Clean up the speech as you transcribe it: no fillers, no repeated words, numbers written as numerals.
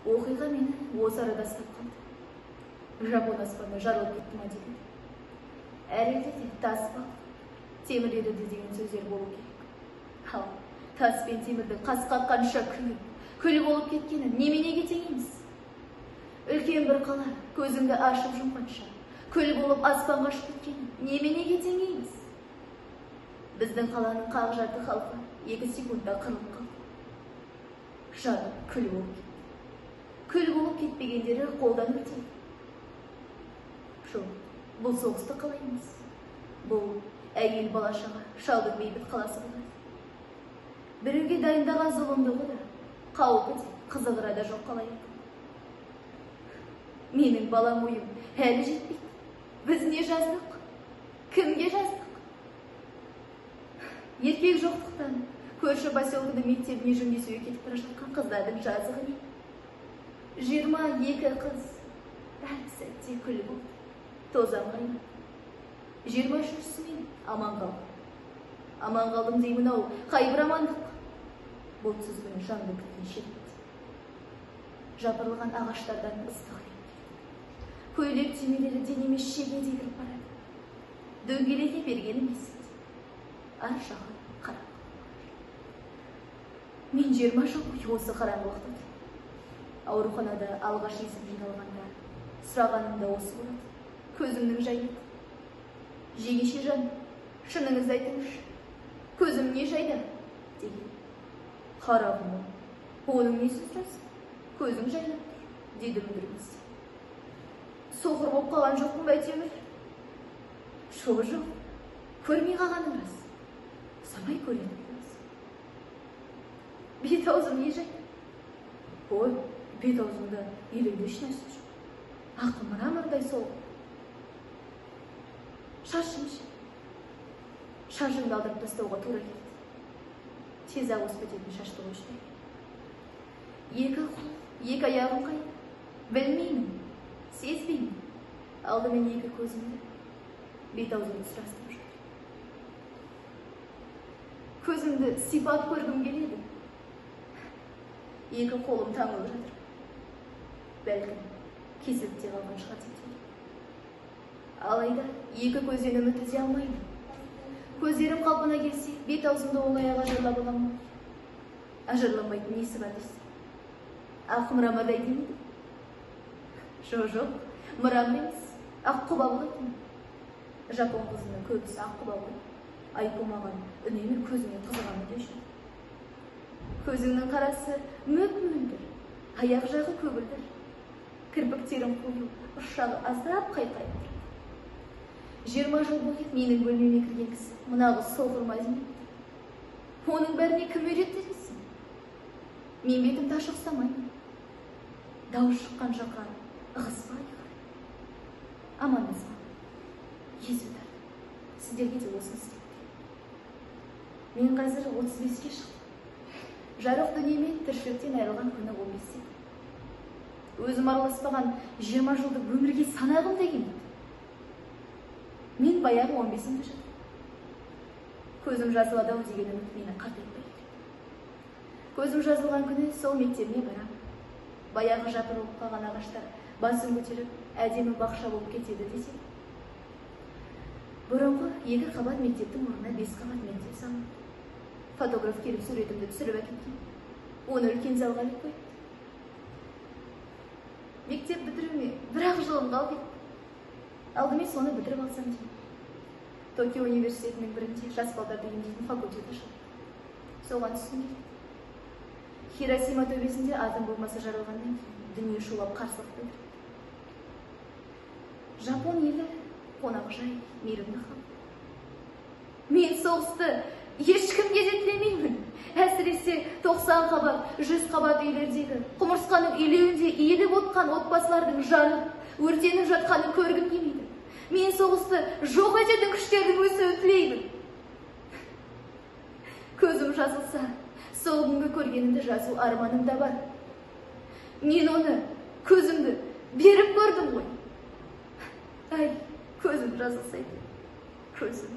Оқиға мені осы арада ұстап қалды. Жапон аспаны жарылып кетті ма деген. Әрине де тас балық, темір еріді деген сөздер болу керек. Ал тас пен темірдің қас қаққанша күл болып кеткені неменеге тең емес? Үлкен бір қала көзіңді ашып жұмғанша күл болып аспанға ұшып кеткені неменеге тең емес? Біздің қаланың қақ жарты халқы 2 секундта қырылып қалды. Жаны күл болып кетті. Күл болып кетпегендері қолдан өтеді. Жоқ, бұл соғысты қалаймыз. Бұл әйел балашаға шалдың бейбіт қаласы болады. Біреуге дайындаған зұлымдығы да, қауіпі де, қызығыра да жоқ қалайық. Менің балам ойым әлі жетпейді. Біз не жаздық? Кімге жаздық? Еркек жоқтықтан көрші поселкінің мектебіне жөндесуге кетіп бара жатқан қыздардың жазығы не? 22 қыз әп сәтте күл болды. Тозаң қайнады. 23-сімен аман қалдым. Аман қалдым деймін ау, қайбір амандық. Бұлтсыз күн жанды күткен шербет. Жапырылған ағаштардан ыстық леп. Көйлек түймелері денеме шеге дейдіріп барады. Дөңгелете берген емес. Ар жағы қараңғы. Мен 20 жыл бойы осы қараңғылықта тұрдым. Ауруханада алғаш есіп жиналғанда сұрағаным да осы болады. Көзімнің жайды. Жеңеше жан, шыныңызды айтыңызшы, көзім не жайды? Деген. Қарағым, оның несі сұрасың? Көзің жайды, деді мүдірместе. Соғыр болып қалған жоқпын ба әйтеуір? Жоқ, көрмей қалғаның рас. Самай көремін. Бет-аузым не жайды? Ой, бет-аузымда елеулі ешнәрсе жоқ. Ақы мырамырдай сол. Шашымшы. Шашымды алдырып тастауға тура келді. Тез ақ өсіп бітетін шашты қойшы. 2 қол, 2 аяғым қайда? Білмеймін, сезбеймін. Алдымен 2 көзімді, бет-аузымды сұрастырып жүр. Көзімді сипап көргім келеді. 2 қолым таңылып жатыр. Бәлкім, кесіліп қалған шығар деп. Алайда 2 көзден үміт үзе алмайды. Көздерім қалпына келсе, бет-аузымды оңай-ақ ажарлап аламын. Ажарланбайтын несі бар дейсің? Ақ мырамадай демейді? Жоқ, мырам емес, ақ құба болатын. Жапон қызының көбісі ақ құба болады. Айтылмаған үнемі көзіңе қызығаны деуші. Көзіңнің қарасы мөп-мөлдір, аяқ жағы көгілдір. Кірпіктерім қою, ұшағы аздап қайқайып. 20 жыл бойы менің бөлмеме кірген кісі мынағы соғырмай демейді. Оның бәріне кім үйретті дейсің? Мен бетімді ашық ұстамаймын. Дауыс шыққан жаққа ығыспай. Амандасам. Езу тартып. Сіздерге де осыны істеп. Мен қазір 35-ке шықтым. Жарық дүниемен тіршіліктен айырылған күні 15-те. Өзім араласпаған 20 жылдық өмірге санағым деген. Мен баяғы 15-імді жатыр. Көзім жазылады-ау деген үміт мені қартайтпайды. Көзім жазылған күні сол мектебіне барам. Баяғы жапырылып қалған ағаштар басын көтеріп, әдемі бақша болып кетеді десем. Бұрынғы 2 қабат мектептің орнына 5 қабат мектеп салынды. Фотограф келіп суретімді түсіріп әкеткен. Оны үлкен залға іліп қойды. Мектеп бітіруіме 1-ақ жылым қалды. Алдымен соны бітіріп алсам деймін. Токио университетінің бірінде жас балдарды емдейтін факультеті ашылды. Соған түскім келді. Хиросима төбесінде атом бомбасы жарылғаннан кейін дүние шулап қарсылық білдірді. Жапон елі қонақжай, мейірімді халық. Мен соғысты ешкімге де тілемеймін. Әсіресе 90 қабат, 100 қабат үйлердегі құмырсқаның үйлеуінде иіліп отқан отбасылардың жаны өртеніп жатқанын көргім келмейді. Мен соғысты жоқ ететін күштердің өсуін тілеймін. Көзім жазылса, сол күнгі көргенімді жазу арманым да бар. Мен оны, көзімді беріп көрдім ғой. Ай, көзім жазылсайды. Көзім.